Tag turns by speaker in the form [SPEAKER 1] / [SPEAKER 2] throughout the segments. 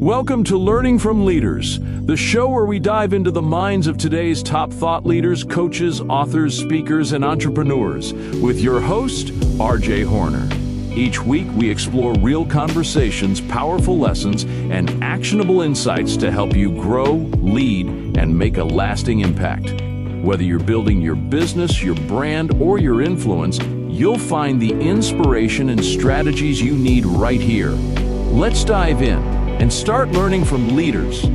[SPEAKER 1] Welcome to Learning from Leaders, the show where we dive into the minds of today's top thought leaders, coaches, authors, speakers, and entrepreneurs with your host, RJ Horner. Each week, we explore real conversations, powerful lessons, and actionable insights to help you grow, lead, and make a lasting impact. Whether you're building your business, your brand, or your influence, you'll find the inspiration and strategies you need right here. Let's dive in and start learning from leaders.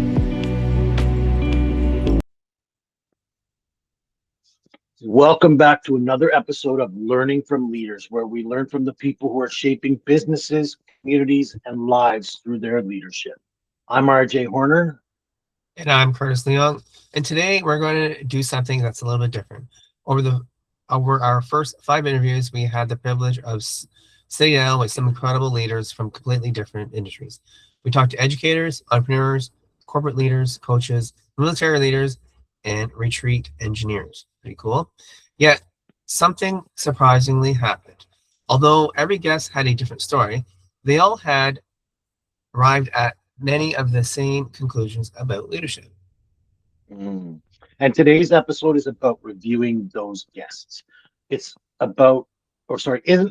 [SPEAKER 2] Welcome back to another episode of Learning from Leaders, where we learn from the people who are shaping businesses, communities, and lives through their leadership. I'm RJ Horner.
[SPEAKER 3] And I'm Curtis Leong. And today we're going to do something that's a little bit different. Over our first 5 interviews, we had the privilege of sitting down with some incredible leaders from completely different industries. We talked to educators, entrepreneurs, corporate leaders, coaches, military leaders, and retreat engineers. Pretty cool. Yet something surprisingly happened. Although every guest had a different story, they all had arrived at many of the same conclusions about leadership.
[SPEAKER 2] And today's episode is about reviewing those guests. Isn't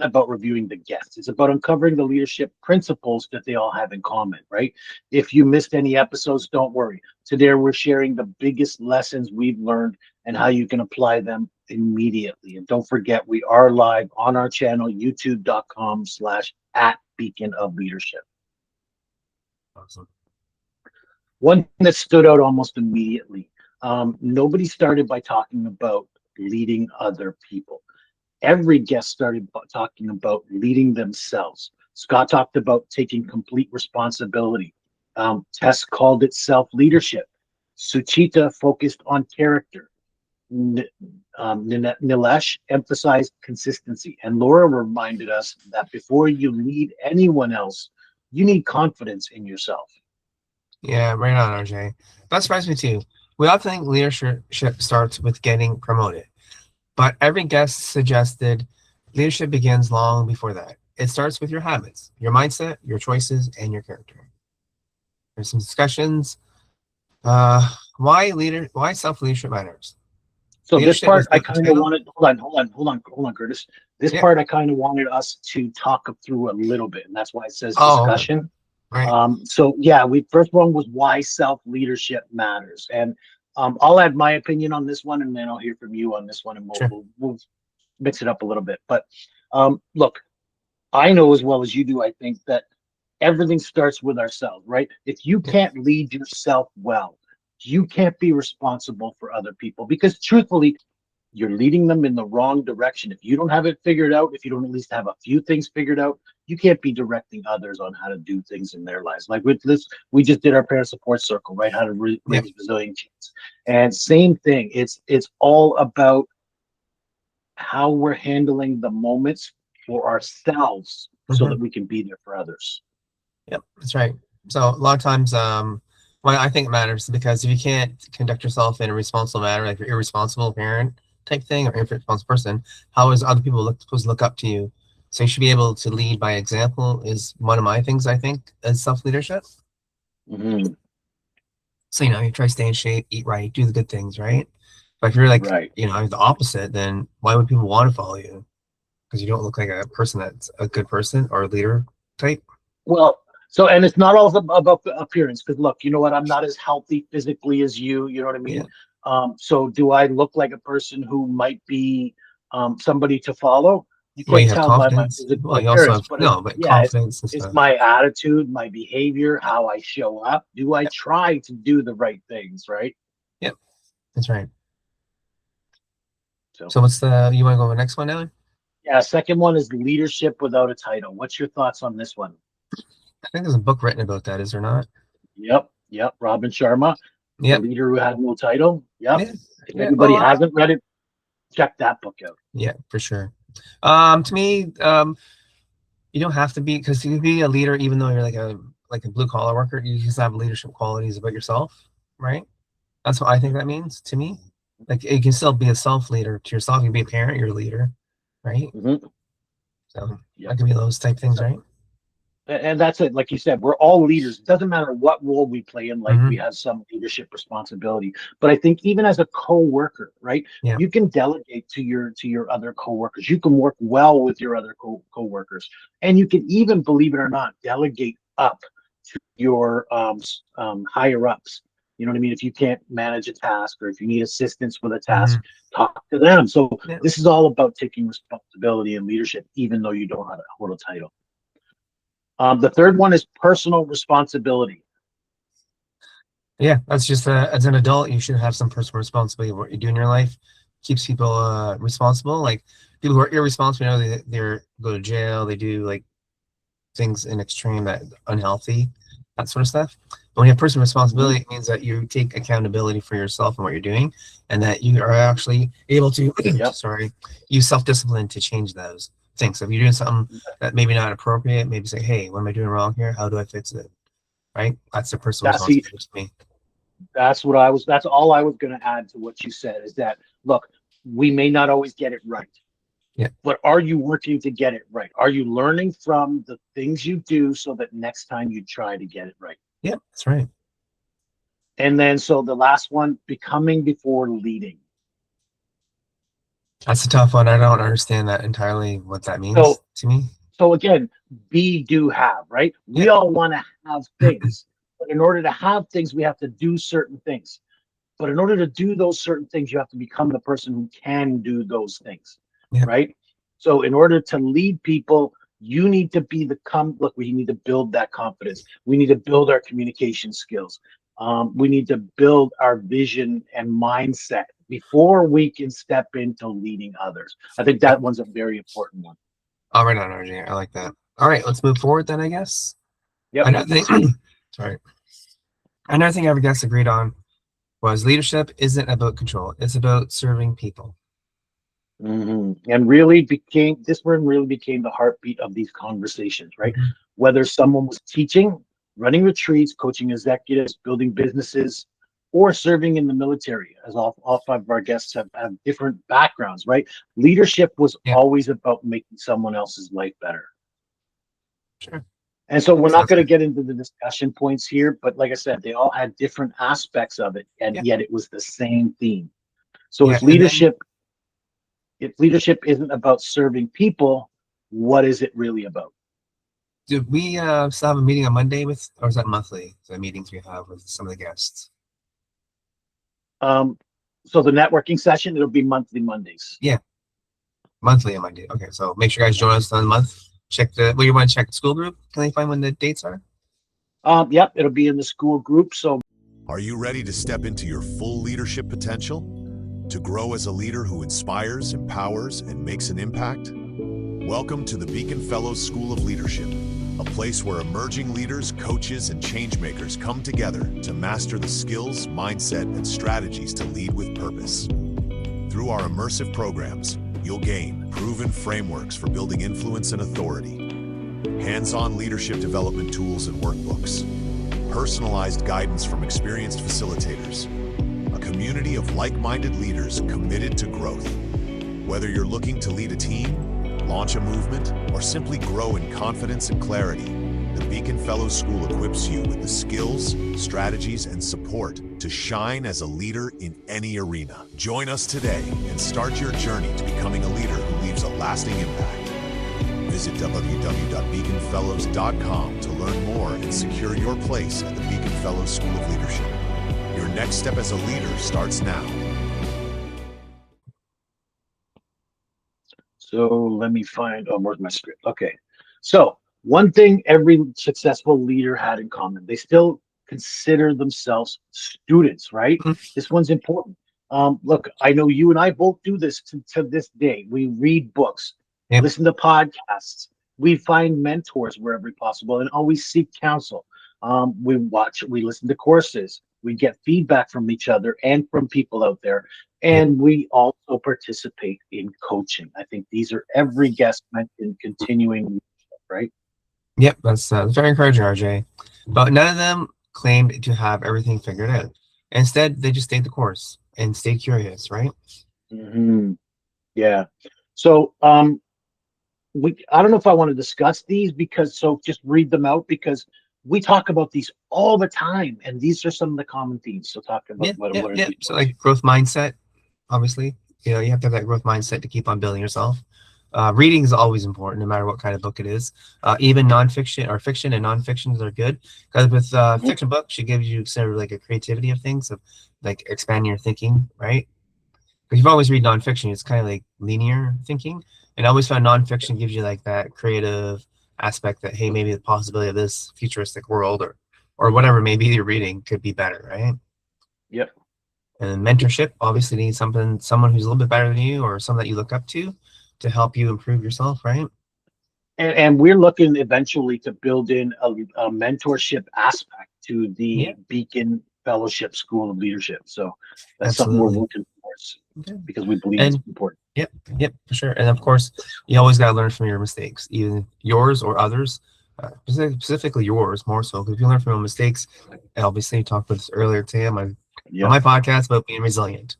[SPEAKER 2] about reviewing the guests. It's about uncovering the leadership principles that they all have in common, right? If you missed any episodes, don't worry. Today, we're sharing the biggest lessons we've learned and how you can apply them immediately. And don't forget, we are live on our channel, youtube.com/@beaconofleadership.
[SPEAKER 3] Awesome.
[SPEAKER 2] One that stood out almost immediately. Nobody started by talking about leading other people. Every guest started talking about leading themselves. Scott talked about taking complete responsibility. Tess called it self-leadership. Suchita focused on character. Nilesh emphasized consistency. And Laura reminded us that before you lead anyone else, you need confidence in yourself.
[SPEAKER 3] Yeah, right on, RJ. That surprised me too. We often think leadership starts with getting promoted. But every guest suggested leadership begins long before that. It starts with your habits, your mindset, your choices, and your character. There's some discussions. Why self-leadership matters.
[SPEAKER 2] So
[SPEAKER 3] Leadership
[SPEAKER 2] this part
[SPEAKER 3] is
[SPEAKER 2] I
[SPEAKER 3] built in
[SPEAKER 2] kind of
[SPEAKER 3] channel.
[SPEAKER 2] wanted, hold on, Curtis. This
[SPEAKER 3] Yeah.
[SPEAKER 2] part I kind of wanted us to talk through a little bit, and that's why it says
[SPEAKER 3] Oh, okay.
[SPEAKER 2] discussion.
[SPEAKER 3] Right.
[SPEAKER 2] We first one was why self-leadership matters. And I'll add my opinion on this one, and then I'll hear from you on this one, and
[SPEAKER 3] Sure.
[SPEAKER 2] we'll mix it up a little bit. But look, I know as well as you do, I think that everything starts with ourselves, right? If you can't lead yourself well, you can't be responsible for other people, because truthfully, you're leading them in the wrong direction. If you don't have it figured out, if you don't at least have a few things figured out, you can't be directing others on how to do things in their lives. Like with this, we just did our parent support circle, right? How to raise resilient kids. And same thing. It's all about how we're handling the moments for ourselves so that we can be there for others.
[SPEAKER 3] Yep, that's right. So a lot of times, why I think it matters, because if you can't conduct yourself in a responsible manner, like you're irresponsible parent type thing or irresponsible person, how is other people supposed to look up to you? So you should be able to lead by example is one of my things, I think, as self-leadership.
[SPEAKER 2] Mm-hmm.
[SPEAKER 3] So, you try to stay in shape, eat right, do the good things, right? But if you're like,
[SPEAKER 2] Right.
[SPEAKER 3] The opposite, then why would people want to follow you? Because you don't look like a person that's a good person or a leader type.
[SPEAKER 2] Well, and it's not all about the appearance, because look, you know what? I'm not as healthy physically as you. You know what I mean?
[SPEAKER 3] Yeah.
[SPEAKER 2] So do I look like a person who might be somebody to follow? You
[SPEAKER 3] Well,
[SPEAKER 2] can't
[SPEAKER 3] you have
[SPEAKER 2] tell by my
[SPEAKER 3] confidence.
[SPEAKER 2] physical
[SPEAKER 3] Well, you also
[SPEAKER 2] appearance,
[SPEAKER 3] have
[SPEAKER 2] but
[SPEAKER 3] confidence and
[SPEAKER 2] it's
[SPEAKER 3] stuff.
[SPEAKER 2] my attitude, my behavior, how I show up. Do I
[SPEAKER 3] Yep.
[SPEAKER 2] try to do the right things, right?
[SPEAKER 3] Yep, that's right.
[SPEAKER 2] So
[SPEAKER 3] what's you want to go to the next one now?
[SPEAKER 2] yeah, second one is leadership without a title. What's your thoughts on this one?
[SPEAKER 3] I think there's a book written about that, is there not?
[SPEAKER 2] Yep. Robin Sharma,
[SPEAKER 3] Yep.
[SPEAKER 2] The Leader Who Had No Title. Yep.
[SPEAKER 3] Yeah.
[SPEAKER 2] If anybody hasn't read it, check that book out.
[SPEAKER 3] Yeah, for sure. To me, you don't have to be, because you can be a leader even though you're like a blue collar worker. You just have leadership qualities about yourself, right? That's what I think that means to me. Like, you can still be a self leader to yourself. You can be a parent, you're a leader, right?
[SPEAKER 2] Mm-hmm.
[SPEAKER 3] So that could be those type things, right?
[SPEAKER 2] And that's it. Like you said, we're all leaders. It doesn't matter what role we play in life, we
[SPEAKER 3] Hmm.
[SPEAKER 2] have some leadership responsibility. But I think even as a co-worker, right,
[SPEAKER 3] Yeah.
[SPEAKER 2] you can delegate to your other co-workers. You can work well with your other co-workers, and you can even, believe it or not, delegate up to your higher ups. You know what I mean? If you can't manage a task or if you need assistance with a task,
[SPEAKER 3] Hmm.
[SPEAKER 2] talk to them. So
[SPEAKER 3] Yeah.
[SPEAKER 2] this is all about taking responsibility and leadership, even though you don't have a hold a title. The third one is personal responsibility.
[SPEAKER 3] Yeah, that's just as an adult, you should have some personal responsibility of what you do in your life. Keeps people responsible. Like people who are irresponsible, you know, they're go to jail. They do like things in extreme that unhealthy, that sort of stuff. But when you have personal
[SPEAKER 2] Mhm.
[SPEAKER 3] responsibility, it means that you take accountability for yourself and what you're doing, and that you are actually able to,
[SPEAKER 2] Yep.
[SPEAKER 3] sorry, use self-discipline to change those things. So if you're doing something that maybe not appropriate, maybe say, hey, what am I doing wrong here? How do I fix it? Right? That's the personal
[SPEAKER 2] That's the
[SPEAKER 3] responsibility to me.
[SPEAKER 2] that's all I was going to add to what you said is that look, we may not always get it right,
[SPEAKER 3] Yeah.
[SPEAKER 2] but are you working to get it right? Are you learning from the things you do so that next time you try to get it right?
[SPEAKER 3] Yeah, that's right.
[SPEAKER 2] And then so the last one, becoming before leading.
[SPEAKER 3] That's a tough one. I don't understand that entirely what that means
[SPEAKER 2] So
[SPEAKER 3] to me.
[SPEAKER 2] so again, be, do, have, right? We
[SPEAKER 3] Yep.
[SPEAKER 2] all want to have things, but in order to have things, we have to do certain things. But in order to do those certain things, you have to become the person who can do those things,
[SPEAKER 3] Yep.
[SPEAKER 2] right? So in order to lead people, you need to be look, we need to build that confidence. We need to build our communication skills. We need to build our vision and mindset before we can step into leading others. I think
[SPEAKER 3] Yep.
[SPEAKER 2] that one's a very important one.
[SPEAKER 3] All right on, RJ. I like that. All right, let's move forward then, I guess.
[SPEAKER 2] Yep.
[SPEAKER 3] Another thing, sorry. Another thing every guest agreed on was leadership isn't about control. It's about serving people.
[SPEAKER 2] And really became this one really became the heartbeat of these conversations, right?
[SPEAKER 3] Mhm.
[SPEAKER 2] Whether someone was teaching, running retreats, coaching executives, building businesses, or serving in the military, as all five of our guests have different backgrounds, right? Leadership was
[SPEAKER 3] Yeah,
[SPEAKER 2] always about making someone else's life better.
[SPEAKER 3] sure.
[SPEAKER 2] And so we're not
[SPEAKER 3] Sounds
[SPEAKER 2] going to
[SPEAKER 3] good.
[SPEAKER 2] get into the discussion points here, but like I said, they all had different aspects of it, and
[SPEAKER 3] Yeah,
[SPEAKER 2] yet it was the same theme. So
[SPEAKER 3] yeah. And then
[SPEAKER 2] if leadership isn't about serving people, what is it really about?
[SPEAKER 3] do we still have a meeting on Monday with, or is that monthly? The meetings we have with some of the guests.
[SPEAKER 2] Um, so the networking session, it'll be monthly Mondays.
[SPEAKER 3] Yeah, monthly on Monday. Okay, so make sure you guys join us on the month. Check the, well, you want to check the school group? Can they find when the dates are?
[SPEAKER 2] Yep, it'll be in the school group. So
[SPEAKER 4] Are you ready to step into your full leadership potential? To grow as a leader who inspires, empowers, and makes an impact? Welcome to the Beacon Fellows School of Leadership, a place where emerging leaders, coaches, and changemakers come together to master the skills, mindset, and strategies to lead with purpose. Through our immersive programs, you'll gain proven frameworks for building influence and authority, hands-on leadership development tools and workbooks, personalized guidance from experienced facilitators, a community of like-minded leaders committed to growth. Whether you're looking to lead a team, launch a movement, or simply grow in confidence and clarity, the Beacon Fellows School equips you with the skills, strategies, and support to shine as a leader in any arena. Join us today and start your journey to becoming a leader who leaves a lasting impact. Visit www.beaconfellows.com to learn more and secure your place at the Beacon Fellows School of Leadership. Your next step as a leader starts now.
[SPEAKER 2] so let me find, oh, where's my script? Okay. So one thing every successful leader had in common, they still consider themselves students, right?
[SPEAKER 3] Mhm.
[SPEAKER 2] This one's important. Look, I know you and I both do this to this day. We read books,
[SPEAKER 3] Yep.
[SPEAKER 2] listen to podcasts, we find mentors wherever possible, and always seek counsel. We listen to courses, we get feedback from each other and from people out there,
[SPEAKER 3] Yep.
[SPEAKER 2] and we also participate in coaching. I think these are every guest mentioned continuing, right?
[SPEAKER 3] Yep. That's very encouraging, RJ. But none of them claimed to have everything figured out. Instead, they just stayed the course and stay curious, right?
[SPEAKER 2] Hmm. Yeah. So, I don't know if I want to discuss these so just read them out because we talk about these all the time, and these are some of the common themes. So talk about what are these?
[SPEAKER 3] So like growth mindset, obviously, you have to have that growth mindset to keep on building yourself. Reading is always important, no matter what kind of book it is. Even nonfiction or fiction and nonfictions are good because with fiction books, she gives you sort of like a creativity of things, of like expanding your thinking, right? Because you've always read nonfiction, it's kind of like linear thinking, and I always found nonfiction gives you like that creative aspect that hey, maybe the possibility of this futuristic world or whatever maybe you're reading could be better, right?
[SPEAKER 2] Yep.
[SPEAKER 3] And mentorship obviously needs someone who's a little bit better than you or someone that you look up to help you improve yourself, right?
[SPEAKER 2] And we're looking eventually to build in a mentorship aspect to the Beacon Fellowship School of Leadership. So that's something we're working towards because we believe it's important.
[SPEAKER 3] Yep, for sure. And of course, you always got to learn from your mistakes, either yours or others. Specifically yours more so, because if you learn from your mistakes, obviously you talked about this earlier today on my podcast about being resilient,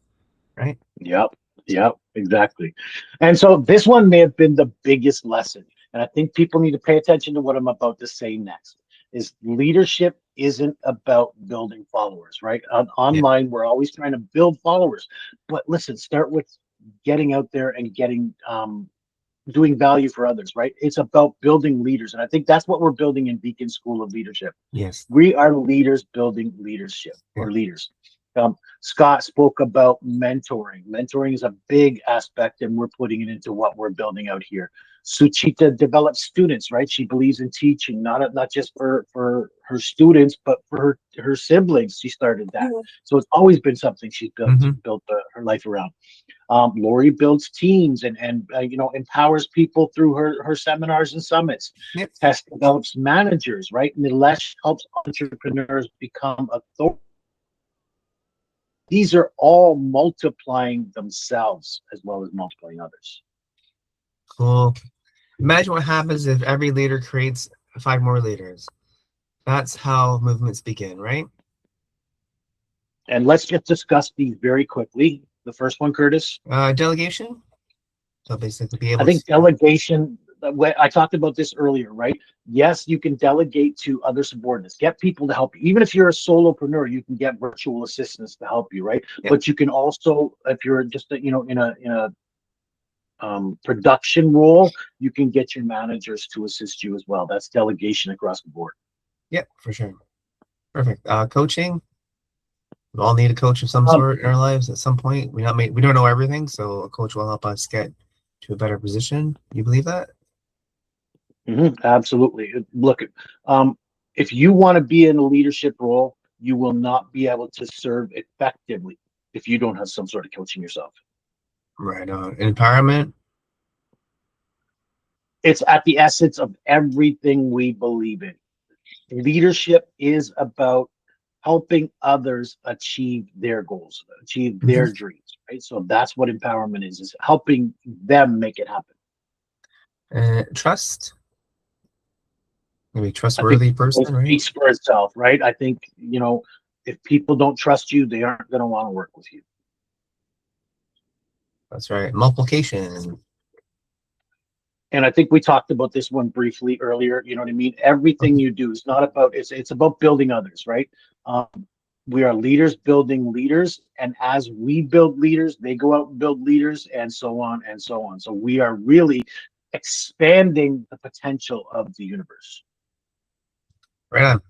[SPEAKER 3] right?
[SPEAKER 2] Yep, exactly. And so this one may have been the biggest lesson, and I think people need to pay attention to what I'm about to say next. Is leadership isn't about building followers, right? Online, we're always trying to build followers, but listen, start with getting out there and getting doing value for others, right? It's about building leaders. And I think that's what we're building in Beacon School of Leadership.
[SPEAKER 3] Yes.
[SPEAKER 2] We are leaders building leadership or leaders. Scott spoke about mentoring. Mentoring is a big aspect, and we're putting it into what we're building out here. Suchita develops students, right? She believes in teaching, not just for her students, but for her siblings. She started that. So it's always been something she's built her life around. Lori builds teams and empowers people through her seminars and summits. Tess develops managers, right? Nilesh helps entrepreneurs become authority. These are all multiplying themselves as well as multiplying others.
[SPEAKER 3] Cool. Imagine what happens if every leader creates 5 more leaders. That's how movements begin, right?
[SPEAKER 2] And let's just discuss these very quickly. The first one, Curtis.
[SPEAKER 3] Delegation. So basically be able
[SPEAKER 2] I think delegation, I talked about this earlier, right? Yes, you can delegate to other subordinates. Get people to help you. Even if you're a solopreneur, you can get virtual assistants to help you, right? But you can also, if you're just in a production role, you can get your managers to assist you as well. That's delegation across the board.
[SPEAKER 3] Yep, for sure. Perfect. Coaching. We all need a coach of some sort in our lives at some point. We don't know everything, so a coach will help us get to a better position. You believe that?
[SPEAKER 2] Absolutely. Look, if you want to be in a leadership role, you will not be able to serve effectively if you don't have some sort of coaching yourself.
[SPEAKER 3] Right on. Empowerment.
[SPEAKER 2] It's at the essence of everything we believe in. Leadership is about helping others achieve their goals, achieve their dreams, right? So that's what empowerment is helping them make it happen.
[SPEAKER 3] Trust. Maybe trustworthy person, right?
[SPEAKER 2] Speaks for itself, right? I think, if people don't trust you, they aren't going to want to work with you.
[SPEAKER 3] That's right. Multiplication.
[SPEAKER 2] And I think we talked about this one briefly earlier. You know what I mean? Everything you do is not about, it's about building others, right? We are leaders building leaders. And as we build leaders, they go out and build leaders and so on and so on. So we are really expanding the potential of the universe.
[SPEAKER 3] Right on.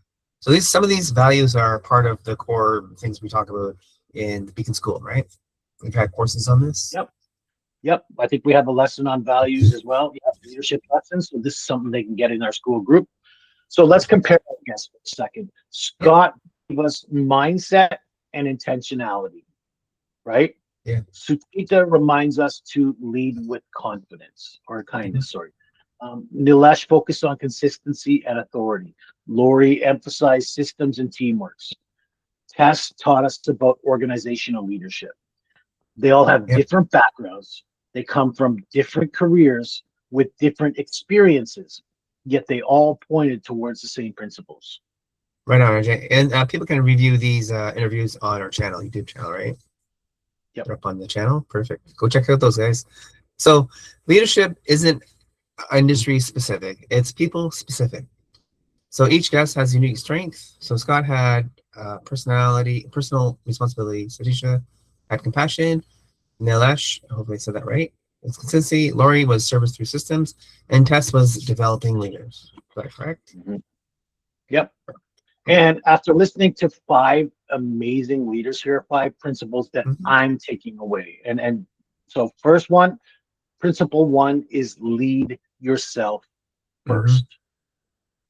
[SPEAKER 3] So some of these values are part of the core things we talk about in the Beacon School, right? We've had courses on this.
[SPEAKER 2] Yep. I think we have a lesson on values as well. Leadership lessons. So this is something they can get in our school group. So let's compare, I guess, for a second. Scott gave us mindset and intentionality, right?
[SPEAKER 3] Yeah.
[SPEAKER 2] Suchita reminds us to lead with confidence or kindness, sorry. Nilesh focused on consistency and authority. Lori emphasized systems and teamwork. Tess taught us about organizational leadership. They all have different backgrounds. They come from different careers with different experiences, yet they all pointed towards the same principles.
[SPEAKER 3] Right on, RJ. And people can review these interviews on our channel, YouTube channel, right?
[SPEAKER 2] Yep.
[SPEAKER 3] They're up on the channel. Perfect. Go check out those guys. So leadership isn't industry specific. It's people specific. So each guest has unique strength. So Scott had personal responsibility. Satisha had compassion. Nilesh, hopefully I said that right, was consistency. Lori was service through systems. And Tess was developing leaders. Is that correct?
[SPEAKER 2] Mhm. Yep. And after listening to 5 amazing leaders here, 5 principles that I'm taking away. And so first one, principle 1 is lead yourself first.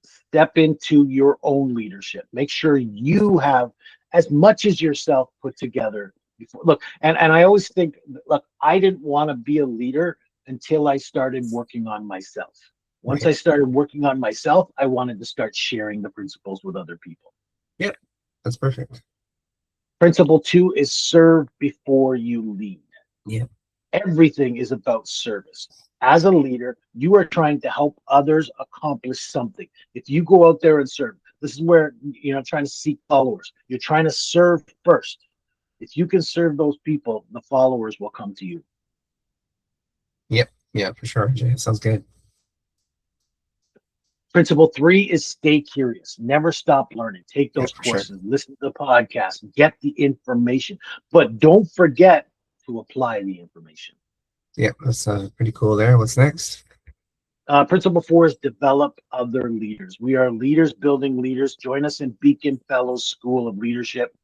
[SPEAKER 2] Step into your own leadership. Make sure you have as much as yourself put together before. Look, and I always think, look, I didn't want to be a leader until I started working on myself. Once I started working on myself, I wanted to start sharing the principles with other people.
[SPEAKER 3] Yep, that's perfect.
[SPEAKER 2] Principle 2 is serve before you lead.
[SPEAKER 3] Yeah.
[SPEAKER 2] Everything is about service. As a leader, you are trying to help others accomplish something. If you go out there and serve, this is where you're not trying to seek followers. You're trying to serve first. If you can serve those people, the followers will come to you.
[SPEAKER 3] Yep. Yeah, for sure. Sounds good.
[SPEAKER 2] Principle 3 is stay curious. Never stop learning. Take those courses, listen to the podcast, get the information, but don't forget to apply the information.
[SPEAKER 3] Yeah, that's pretty cool there. What's next?
[SPEAKER 2] Principle 4 is develop other leaders. We are leaders building leaders. Join us in Beacon Fellows School of Leadership.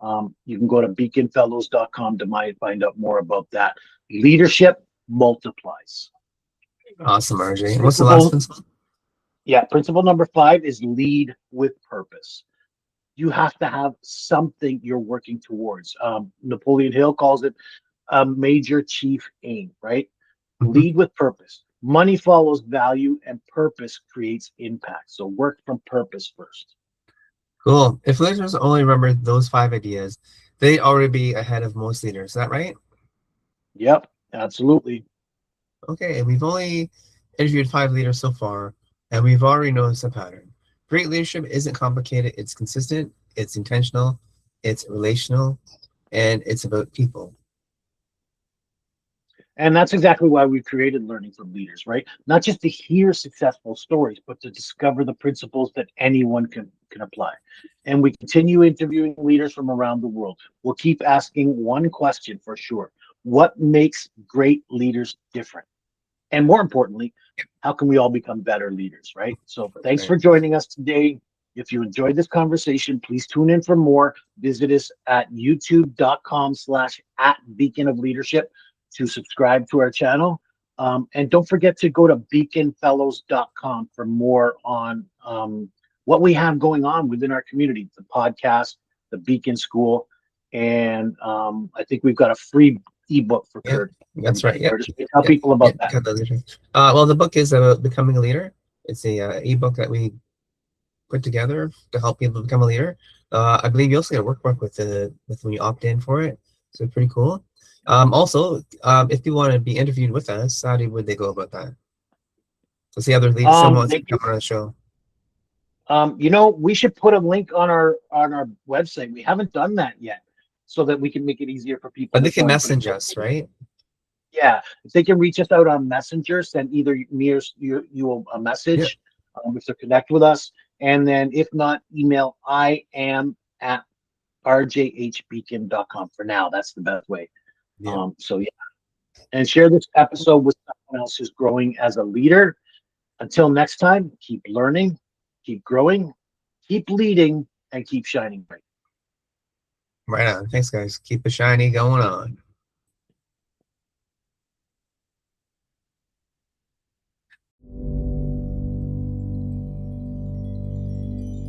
[SPEAKER 2] You can go to beaconfellows.com to find out more about that. Leadership multiplies.
[SPEAKER 3] Awesome, RJ. What's the last principle?
[SPEAKER 2] Yeah, principle number 5 is lead with purpose. You have to have something you're working towards. Napoleon Hill calls it a major chief aim, right? Lead with purpose. Money follows value and purpose creates impact. So work from purpose first.
[SPEAKER 3] Cool. If listeners only remember those 5 ideas, they'd already be ahead of most leaders. Is that right?
[SPEAKER 2] Yep, absolutely.
[SPEAKER 3] Okay, and we've only interviewed 5 leaders so far, and we've already noticed a pattern. Great leadership isn't complicated. It's consistent. It's intentional. It's relational. And it's about people.
[SPEAKER 2] And that's exactly why we created Learning from Leaders, right? Not just to hear successful stories, but to discover the principles that anyone can apply. And we continue interviewing leaders from around the world. We'll keep asking one question for sure. What makes great leaders different? And more importantly, how can we all become better leaders, right? So thanks for joining us today. If you enjoyed this conversation, please tune in for more. Visit us at youtube.com/@beaconofleadership to subscribe to our channel. And don't forget to go to beaconfellows.com for more on what we have going on within our community, the podcast, the Beacon School, and I think we've got a free ebook for Kurt.
[SPEAKER 3] That's right. Yeah.
[SPEAKER 2] Tell people about that.
[SPEAKER 3] Well, the book is about becoming a leader. It's a ebook that we put together to help people become a leader. I believe you also get a workbook with when you opt in for it. So pretty cool. Also, if you want to be interviewed with us, how would they go about that? Let's see other leaders someone wants to come on the show.
[SPEAKER 2] We should put a link on our website. We haven't done that yet, so that we can make it easier for people.
[SPEAKER 3] But they can message us, right?
[SPEAKER 2] Yeah, if they can reach us out on Messenger, send either me or you a message if they connect with us, and then if not, email iam@rjhbeacon.com. For now, that's the best way. Yeah. And share this episode with someone else who's growing as a leader. Until next time, keep learning, keep growing, keep leading, and keep shining bright.
[SPEAKER 3] Right on. Thanks, guys. Keep the shiny going on.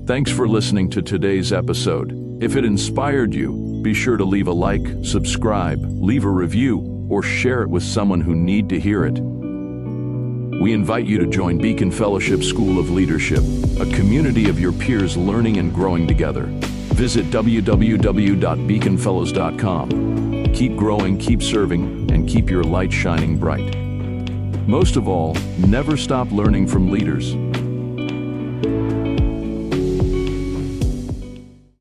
[SPEAKER 1] Thanks for listening to today's episode. If it inspired you, be sure to leave a like, subscribe, leave a review, or share it with someone who need to hear it. We invite you to join Beacon Fellowship School of Leadership, a community of your peers learning and growing together. Visit www.beaconfellows.com. Keep growing, keep serving, and keep your light shining bright. Most of all, never stop learning from leaders.